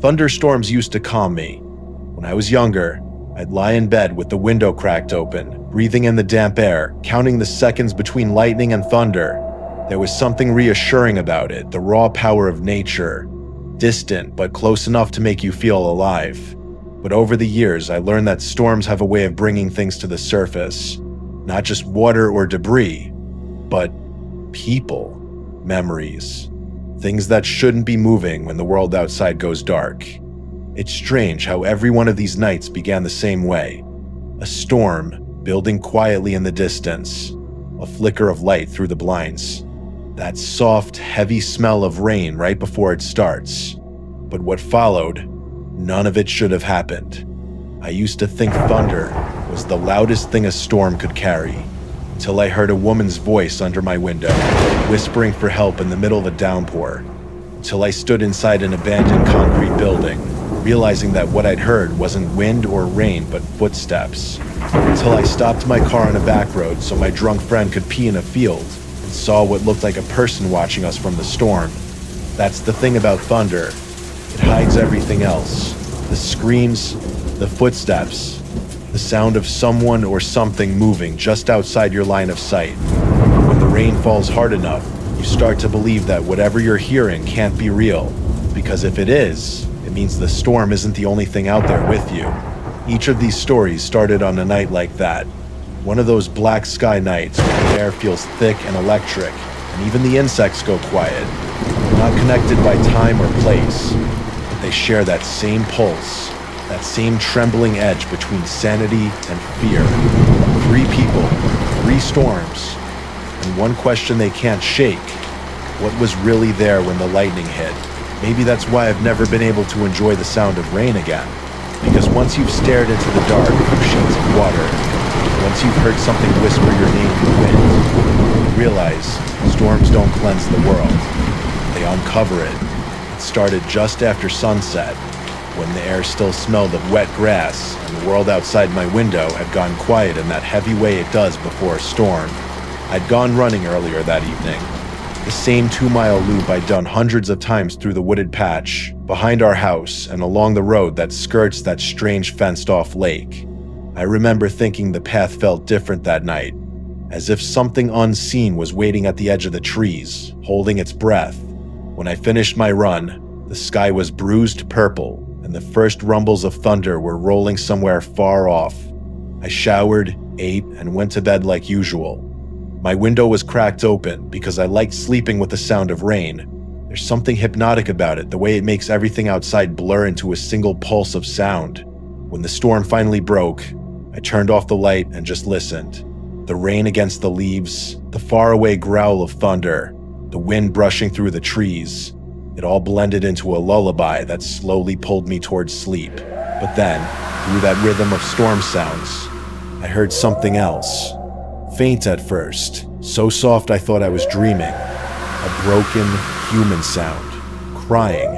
Thunderstorms used to calm me. When I was younger, I'd lie in bed with the window cracked open, breathing in the damp air, counting the seconds between lightning and thunder. There was something reassuring about it, the raw power of nature, distant but close enough to make you feel alive. But over the years, I learned that storms have a way of bringing things to the surface. Not just water or debris, but people, memories, things that shouldn't be moving when the world outside goes dark. It's strange how every one of these nights began the same way. A storm building quietly in the distance, a flicker of light through the blinds, that soft, heavy smell of rain right before it starts. But what followed, none of it should have happened. I used to think thunder was the loudest thing a storm could carry, until I heard a woman's voice under my window, whispering for help in the middle of a downpour, until I stood inside an abandoned concrete building, realizing that what I'd heard wasn't wind or rain but footsteps, until I stopped my car on a back road so my drunk friend could pee in a field and saw what looked like a person watching us from the storm. That's the thing about thunder. It hides everything else. The screams, the footsteps, the sound of someone or something moving just outside your line of sight. When the rain falls hard enough, you start to believe that whatever you're hearing can't be real, because if it is, it means the storm isn't the only thing out there with you. Each of these stories started on a night like that. One of those black sky nights where the air feels thick and electric, and even the insects go quiet. They're not connected by time or place, but they share that same pulse, that same trembling edge between sanity and fear. 3 people, 3 storms, and one question they can't shake: what was really there when the lightning hit? Maybe that's why I've never been able to enjoy the sound of rain again. Because once you've stared into the dark through sheets of water, once you've heard something whisper your name in the wind, you realize storms don't cleanse the world. They uncover it. It started just after sunset, when the air still smelled of wet grass and the world outside my window had gone quiet in that heavy way it does before a storm. I'd gone running earlier that evening. The same 2-mile loop I'd done hundreds of times through the wooded patch, behind our house and along the road that skirts that strange fenced-off lake. I remember thinking the path felt different that night, as if something unseen was waiting at the edge of the trees, holding its breath. When I finished my run, the sky was bruised purple, and the first rumbles of thunder were rolling somewhere far off. I showered, ate, and went to bed like usual. My window was cracked open because I liked sleeping with the sound of rain. There's something hypnotic about it, the way it makes everything outside blur into a single pulse of sound. When the storm finally broke, I turned off the light and just listened. The rain against the leaves, the faraway growl of thunder, the wind brushing through the trees. It all blended into a lullaby that slowly pulled me towards sleep. But then, through that rhythm of storm sounds, I heard something else. Faint at first, so soft I thought I was dreaming. A broken, human sound. Crying.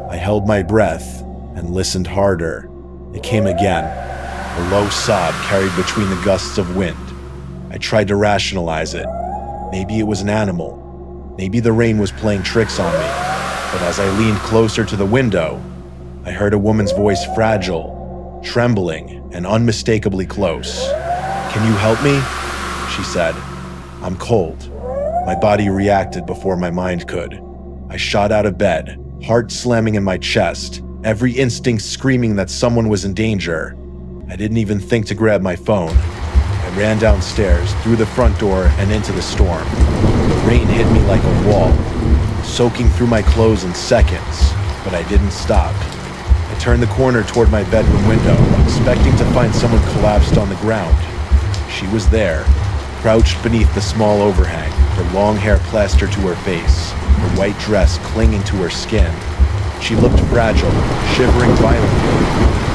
I held my breath and listened harder. It came again. A low sob carried between the gusts of wind. I tried to rationalize it. Maybe it was an animal. Maybe the rain was playing tricks on me. But as I leaned closer to the window, I heard a woman's voice, fragile, trembling, and unmistakably close. "Can you help me?" she said. "I'm cold." My body reacted before my mind could. I shot out of bed, heart slamming in my chest, every instinct screaming that someone was in danger. I didn't even think to grab my phone. I ran downstairs, through the front door, and into the storm. The rain hit me like a wall, soaking through my clothes in seconds, but I didn't stop. I turned the corner toward my bedroom window, expecting to find someone collapsed on the ground. She was there, crouched beneath the small overhang, her long hair plastered to her face, her white dress clinging to her skin. She looked fragile, shivering violently,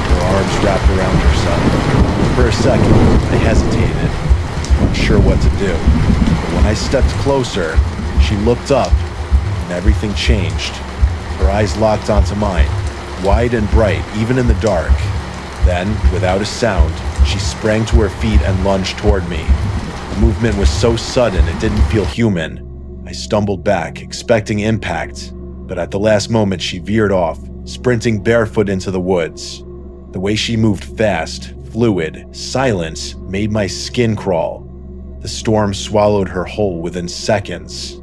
her arms wrapped around herself. For a second, I hesitated, unsure what to do. But when I stepped closer, she looked up, and everything changed. Her eyes locked onto mine, wide and bright, even in the dark. Then, without a sound, she sprang to her feet and lunged toward me. The movement was so sudden it didn't feel human. I stumbled back, expecting impact, but at the last moment she veered off, sprinting barefoot into the woods. The way she moved fast, fluid, silent, made my skin crawl. The storm swallowed her whole within seconds.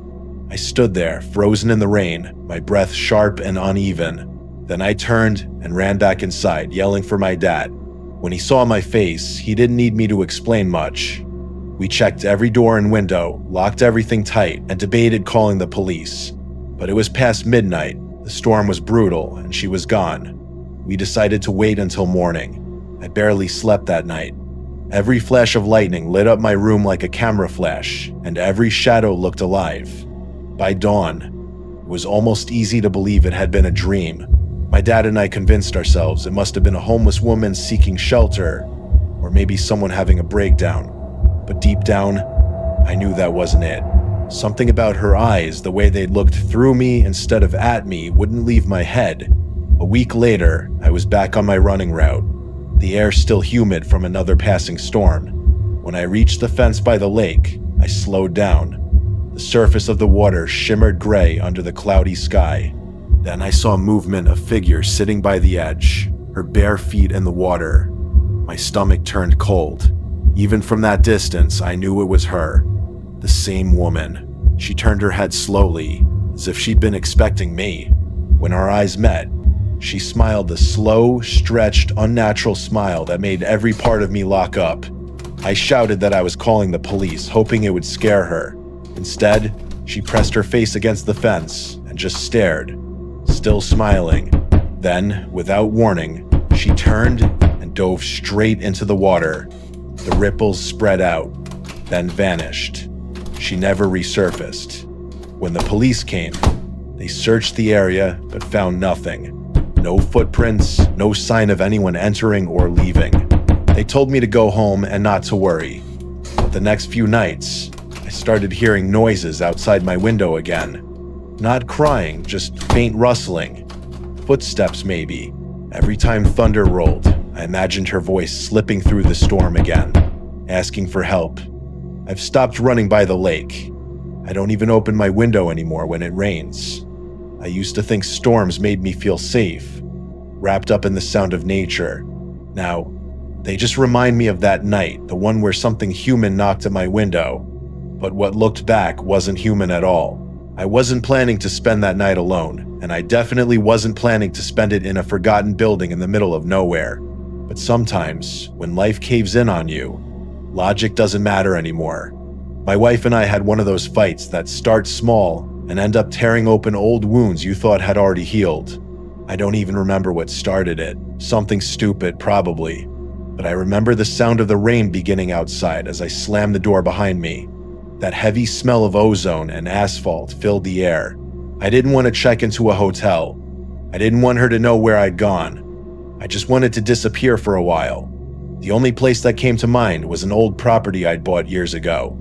I stood there, frozen in the rain, my breath sharp and uneven. Then I turned and ran back inside, yelling for my dad. When he saw my face, he didn't need me to explain much. We checked every door and window, locked everything tight, and debated calling the police. But it was past midnight, the storm was brutal, and she was gone. We decided to wait until morning. I barely slept that night. Every flash of lightning lit up my room like a camera flash, and every shadow looked alive. By dawn, it was almost easy to believe it had been a dream. My dad and I convinced ourselves it must have been a homeless woman seeking shelter, or maybe someone having a breakdown. But deep down, I knew that wasn't it. Something about her eyes, the way they looked through me instead of at me, wouldn't leave my head. A week later, I was back on my running route, the air still humid from another passing storm. When I reached the fence by the lake, I slowed down. The surface of the water shimmered gray under the cloudy sky. Then I saw movement of figure sitting by the edge, her bare feet in the water. My stomach turned cold. Even from that distance, I knew it was her. The same woman. She turned her head slowly, as if she'd been expecting me. When our eyes met, she smiled the slow, stretched, unnatural smile that made every part of me lock up. I shouted that I was calling the police, hoping it would scare her. Instead, she pressed her face against the fence and just stared, still smiling. Then, without warning, she turned and dove straight into the water. The ripples spread out, then vanished. She never resurfaced. When the police came, they searched the area but found nothing. No footprints, no sign of anyone entering or leaving. They told me to go home and not to worry. But the next few nights, I started hearing noises outside my window again. Not crying, just faint rustling. Footsteps maybe. Every time thunder rolled, I imagined her voice slipping through the storm again, asking for help. I've stopped running by the lake. I don't even open my window anymore when it rains. I used to think storms made me feel safe, wrapped up in the sound of nature. Now, they just remind me of that night, the one where something human knocked at my window. But what looked back wasn't human at all. I wasn't planning to spend that night alone, and I definitely wasn't planning to spend it in a forgotten building in the middle of nowhere. But sometimes, when life caves in on you, logic doesn't matter anymore. My wife and I had one of those fights that start small and end up tearing open old wounds you thought had already healed. I don't even remember what started it. Something stupid, probably. But I remember the sound of the rain beginning outside as I slammed the door behind me. That heavy smell of ozone and asphalt filled the air. I didn't want to check into a hotel. I didn't want her to know where I'd gone. I just wanted to disappear for a while. The only place that came to mind was an old property I'd bought years ago.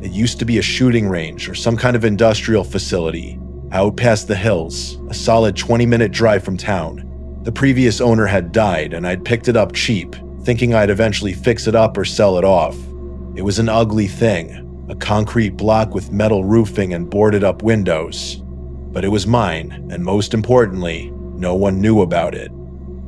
It used to be a shooting range or some kind of industrial facility, out past the hills, a solid 20-minute drive from town. The previous owner had died and I'd picked it up cheap, thinking I'd eventually fix it up or sell it off. It was an ugly thing, a concrete block with metal roofing and boarded up windows. But it was mine, and most importantly, no one knew about it.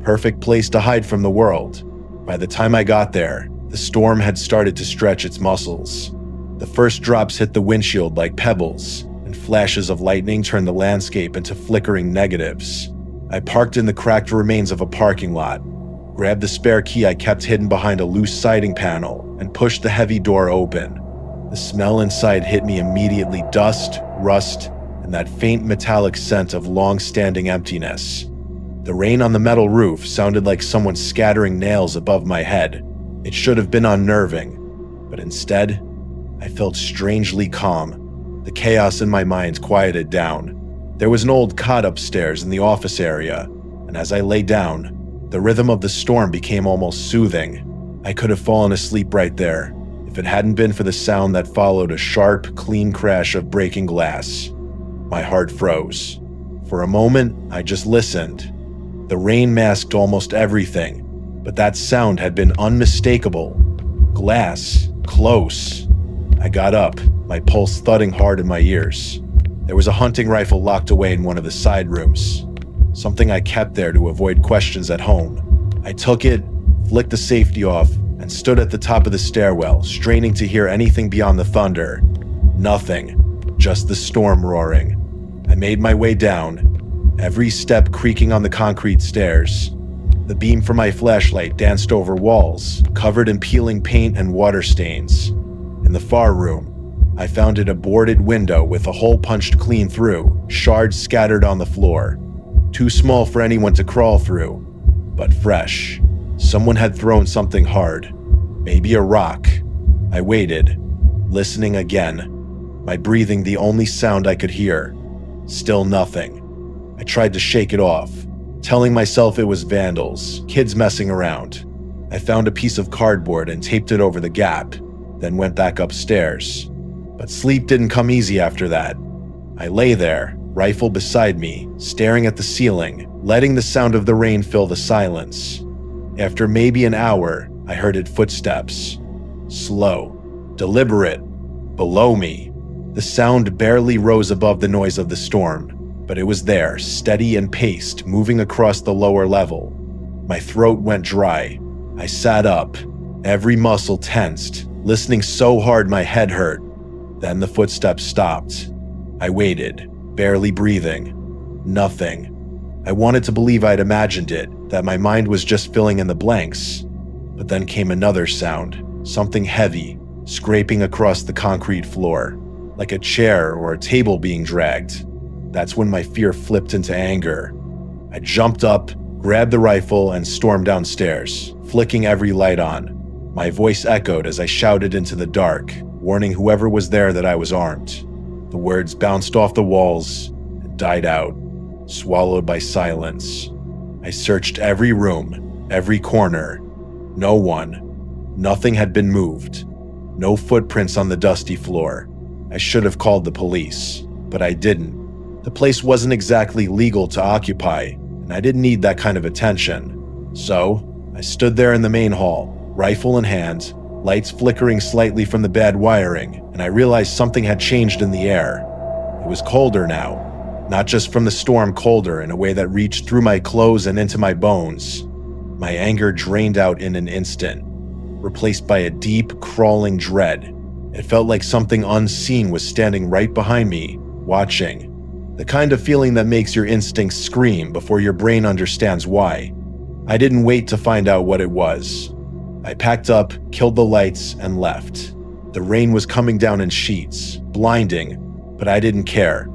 Perfect place to hide from the world. By the time I got there, the storm had started to stretch its muscles. The first drops hit the windshield like pebbles, and flashes of lightning turned the landscape into flickering negatives. I parked in the cracked remains of a parking lot, grabbed the spare key I kept hidden behind a loose siding panel, and pushed the heavy door open. The smell inside hit me immediately: dust, rust, and that faint metallic scent of long-standing emptiness. The rain on the metal roof sounded like someone scattering nails above my head. It should have been unnerving, but instead, I felt strangely calm. The chaos in my mind quieted down. There was an old cot upstairs in the office area, and as I lay down, the rhythm of the storm became almost soothing. I could have fallen asleep right there, if it hadn't been for the sound that followed a sharp, clean crash of breaking glass. My heart froze. For a moment, I just listened. The rain masked almost everything, but that sound had been unmistakable. Glass, close. I got up, my pulse thudding hard in my ears. There was a hunting rifle locked away in one of the side rooms. something I kept there to avoid questions at home. I took it, flicked the safety off, and stood at the top of the stairwell, straining to hear anything beyond the thunder. Nothing, just the storm roaring. I made my way down, every step creaking on the concrete stairs. The beam from my flashlight danced over walls, covered in peeling paint and water stains. In the far room, I found a boarded window with a hole punched clean through, shards scattered on the floor. Too small for anyone to crawl through, but fresh. Someone had thrown something hard, maybe a rock. I waited, listening again, my breathing the only sound I could hear. Still nothing. I tried to shake it off, telling myself it was vandals, kids messing around. I found a piece of cardboard and taped it over the gap, then went back upstairs. But sleep didn't come easy after that. I lay there, rifle beside me, staring at the ceiling, letting the sound of the rain fill the silence. After maybe an hour, I heard footsteps. Slow, deliberate, below me. The sound barely rose above the noise of the storm, but it was there, steady and paced, moving across the lower level. My throat went dry. I sat up, every muscle tensed, listening so hard my head hurt. Then the footsteps stopped. I waited, barely breathing. Nothing. I wanted to believe I'd imagined it, that my mind was just filling in the blanks. But then came another sound, something heavy, scraping across the concrete floor, like a chair or a table being dragged. That's when my fear flipped into anger. I jumped up, grabbed the rifle, and stormed downstairs, flicking every light on. My voice echoed as I shouted into the dark, warning whoever was there that I was armed. The words bounced off the walls and died out, swallowed by silence. I searched every room, every corner. No one. Nothing had been moved. No footprints on the dusty floor. I should have called the police, but I didn't. The place wasn't exactly legal to occupy, and I didn't need that kind of attention. So, I stood there in the main hall, rifle in hand, lights flickering slightly from the bad wiring, and I realized something had changed in the air. It was colder now. Not just from the storm, colder in a way that reached through my clothes and into my bones. My anger drained out in an instant, replaced by a deep, crawling dread. It felt like something unseen was standing right behind me, watching. The kind of feeling that makes your instincts scream before your brain understands why. I didn't wait to find out what it was. I packed up, killed the lights, and left. The rain was coming down in sheets, blinding, but I didn't care.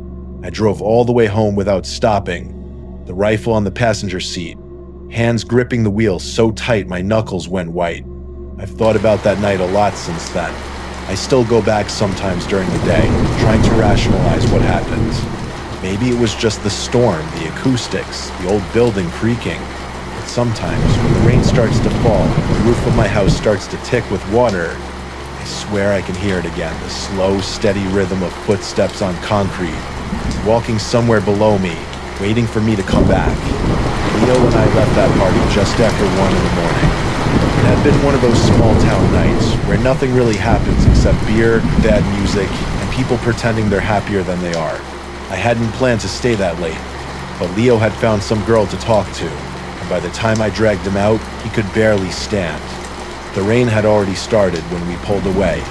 I drove all the way home without stopping, the rifle on the passenger seat, hands gripping the wheel so tight my knuckles went white. I've thought about that night a lot since then. I still go back sometimes during the day, trying to rationalize what happened. Maybe it was just the storm, the acoustics, the old building creaking. But sometimes, when the rain starts to fall, the roof of my house starts to tick with water, I swear I can hear it again, the slow, steady rhythm of footsteps on concrete, walking somewhere below me, waiting for me to come back. Leo and I left that party just after 1 in the morning. It had been one of those small-town nights where nothing really happens except beer, bad music, and people pretending they're happier than they are. I hadn't planned to stay that late, but Leo had found some girl to talk to, and by the time I dragged him out, he could barely stand. The rain had already started when we pulled away.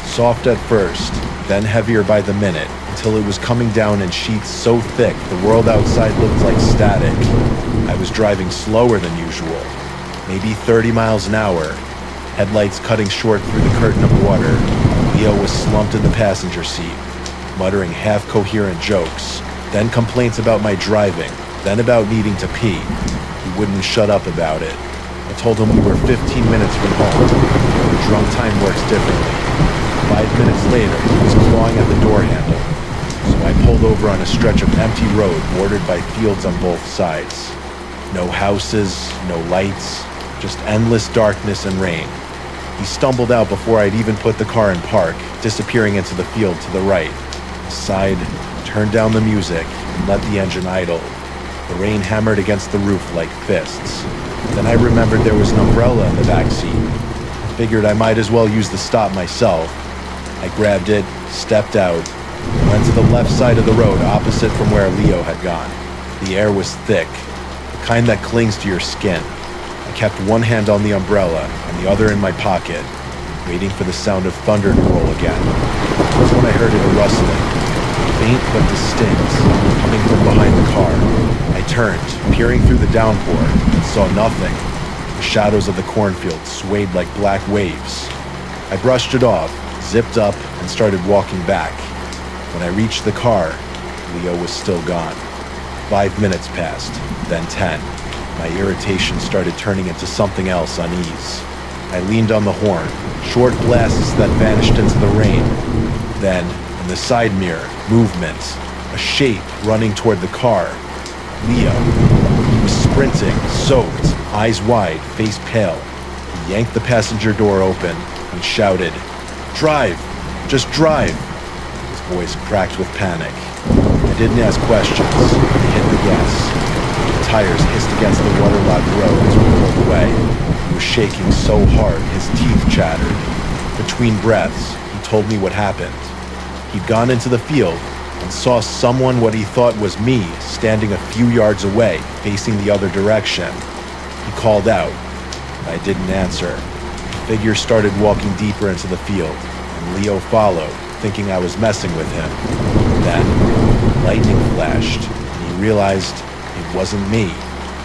Soft at first, then heavier by the minute, until it was coming down in sheets so thick the world outside looked like static. I was driving slower than usual, maybe 30 miles an hour, headlights cutting short through the curtain of water. Leo was slumped in the passenger seat, muttering half-coherent jokes, then complaints about my driving, then about needing to pee. He wouldn't shut up about it. I told him we were 15 minutes from home. Drunk time works differently. 5 minutes later, he was clawing at the door handle. So I pulled over on a stretch of empty road bordered by fields on both sides. No houses, no lights, just endless darkness and rain. He stumbled out before I'd even put the car in park, disappearing into the field to the right. I sighed, turned down the music, and let the engine idle. The rain hammered against the roof like fists. Then I remembered there was an umbrella in the back seat. I figured I might as well use the stop myself. I grabbed it, stepped out, and went to the left side of the road opposite from where Leo had gone. The air was thick, the kind that clings to your skin. I kept one hand on the umbrella and the other in my pocket, waiting for the sound of thunder to roll again. That's when I heard it a rustling, faint but distinct, coming from behind the car. I turned, peering through the downpour, and saw nothing. The shadows of the cornfield swayed like black waves. I brushed it off, zipped up, and started walking back. When I reached the car, Leo was still gone. 5 minutes passed, then 10. My irritation started turning into something else, unease. I leaned on the horn, short blasts that vanished into the rain. Then, in the side mirror, movement, a shape running toward the car. Leo. He was sprinting, soaked, eyes wide, face pale. He yanked the passenger door open and shouted, "Drive! Just drive!" His voice cracked with panic. I didn't ask questions. I hit the gas. The tires hissed against the waterlogged road as we pulled away. He was shaking so hard, his teeth chattered. Between breaths, he told me what happened. He'd gone into the field and saw someone what he thought was me standing a few yards away, facing the other direction. He called out. I didn't answer. The figure started walking deeper into the field, and Leo followed, thinking I was messing with him. Then, lightning flashed, and he realized it wasn't me.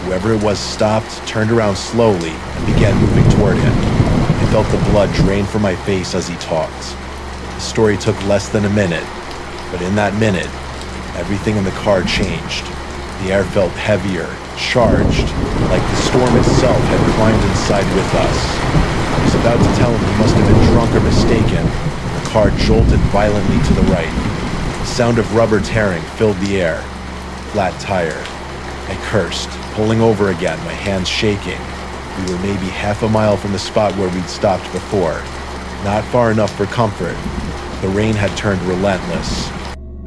Whoever it was stopped, turned around slowly, and began moving toward him. I felt the blood drain from my face as he talked. The story took less than a minute, but in that minute, everything in the car changed. The air felt heavier, charged, like the storm itself had climbed inside with us. I was about to tell him he must have been drunk or mistaken. The car jolted violently to the right. The sound of rubber tearing filled the air. Flat tire. I cursed, pulling over again, my hands shaking. We were maybe half a mile from the spot where we'd stopped before. Not far enough for comfort. The rain had turned relentless.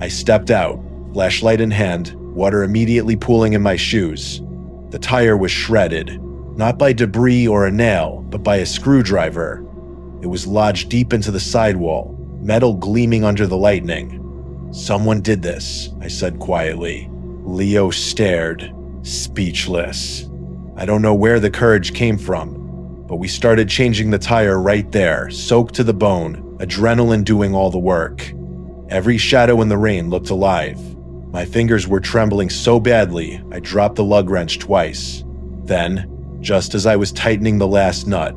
I stepped out, flashlight in hand, water immediately pooling in my shoes. The tire was shredded, not by debris or a nail, but by a screwdriver. It was lodged deep into the sidewall, metal gleaming under the lightning. "Someone did this," I said quietly. Leo stared, speechless. I don't know where the courage came from, but we started changing the tire right there, soaked to the bone, adrenaline doing all the work. Every shadow in the rain looked alive. My fingers were trembling so badly, I dropped the lug wrench twice. Then, just as I was tightening the last nut,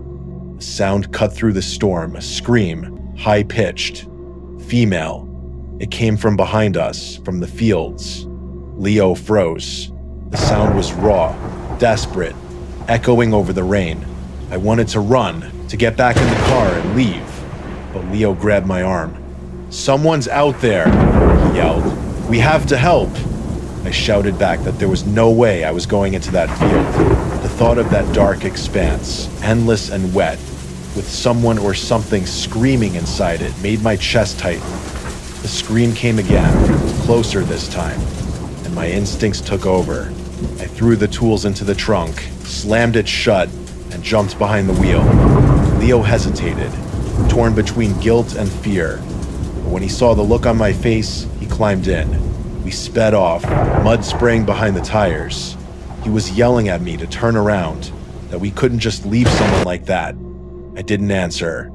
a sound cut through the storm, a scream, high-pitched. Female. It came from behind us, from the fields. Leo froze. The sound was raw, desperate, echoing over the rain. I wanted to run, to get back in the car and leave, but Leo grabbed my arm. "Someone's out there," he yelled. "We have to help." I shouted back that there was no way I was going into that field. The thought of that dark expanse, endless and wet, with someone or something screaming inside it, made my chest tighten. The scream came again, closer this time, and my instincts took over. I threw the tools into the trunk, slammed it shut, and jumped behind the wheel. Leo hesitated, torn between guilt and fear. But when he saw the look on my face, he climbed in. We sped off, mud spraying behind the tires. He was yelling at me to turn around, that we couldn't just leave someone like that. I didn't answer.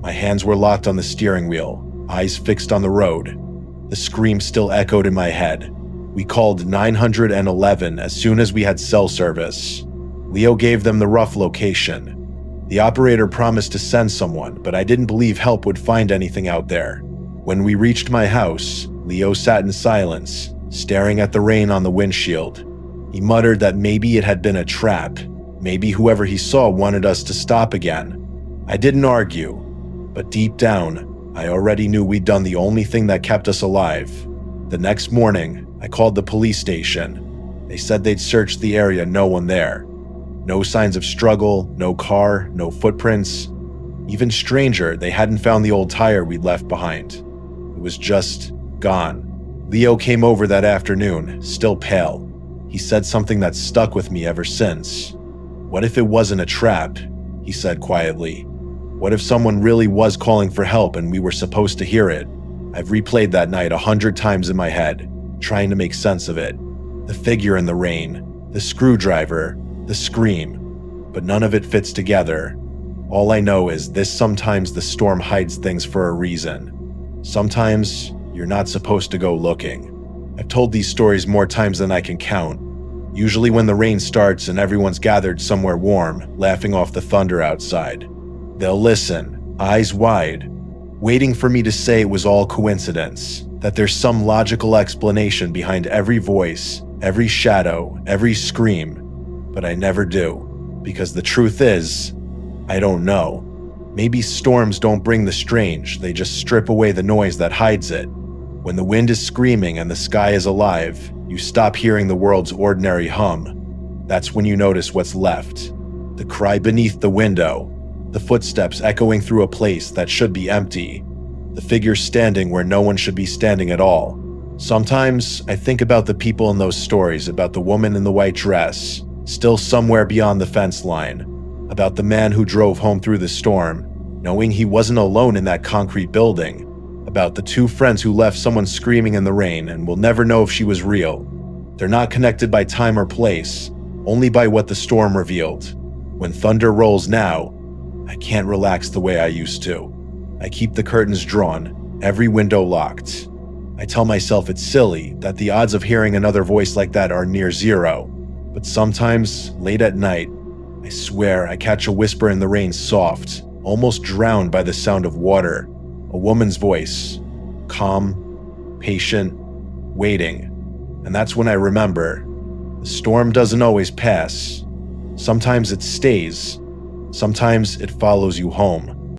My hands were locked on the steering wheel, eyes fixed on the road. The scream still echoed in my head. We called 911 as soon as we had cell service. Leo gave them the rough location. The operator promised to send someone, but I didn't believe help would find anything out there. When we reached my house, Leo sat in silence, staring at the rain on the windshield. He muttered that maybe it had been a trap. Maybe whoever he saw wanted us to stop again. I didn't argue, but deep down, I already knew we'd done the only thing that kept us alive. The next morning, I called the police station. They said they'd searched the area, no one there. No signs of struggle, no car, no footprints. Even stranger, they hadn't found the old tire we'd left behind. It was just gone. Leo came over that afternoon, still pale. He said something that stuck with me ever since. "What if it wasn't a trap?" he said quietly. "What if someone really was calling for help and we were supposed to hear it?" I've replayed that night 100 times in my head, trying to make sense of it. The figure in the rain, the screwdriver, the scream, but none of it fits together. All I know is this: sometimes the storm hides things for a reason. Sometimes you're not supposed to go looking. I've told these stories more times than I can count, usually when the rain starts and everyone's gathered somewhere warm, laughing off the thunder outside. They'll listen, eyes wide, waiting for me to say it was all coincidence, that there's some logical explanation behind every voice, every shadow, every scream, but I never do, because the truth is, I don't know. Maybe storms don't bring the strange, they just strip away the noise that hides it. When the wind is screaming and the sky is alive, you stop hearing the world's ordinary hum. That's when you notice what's left. The cry beneath the window, the footsteps echoing through a place that should be empty, the figure standing where no one should be standing at all. Sometimes I think about the people in those stories, about the woman in the white dress, still somewhere beyond the fence line, about the man who drove home through the storm, knowing he wasn't alone in that concrete building, about the two friends who left someone screaming in the rain and will never know if she was real. They're not connected by time or place, only by what the storm revealed. When thunder rolls now, I can't relax the way I used to. I keep the curtains drawn, every window locked. I tell myself it's silly, that the odds of hearing another voice like that are near zero. But sometimes, late at night, I swear I catch a whisper in the rain, soft, almost drowned by the sound of water. A woman's voice, calm, patient, waiting. And that's when I remember, the storm doesn't always pass. Sometimes it stays. Sometimes it follows you home.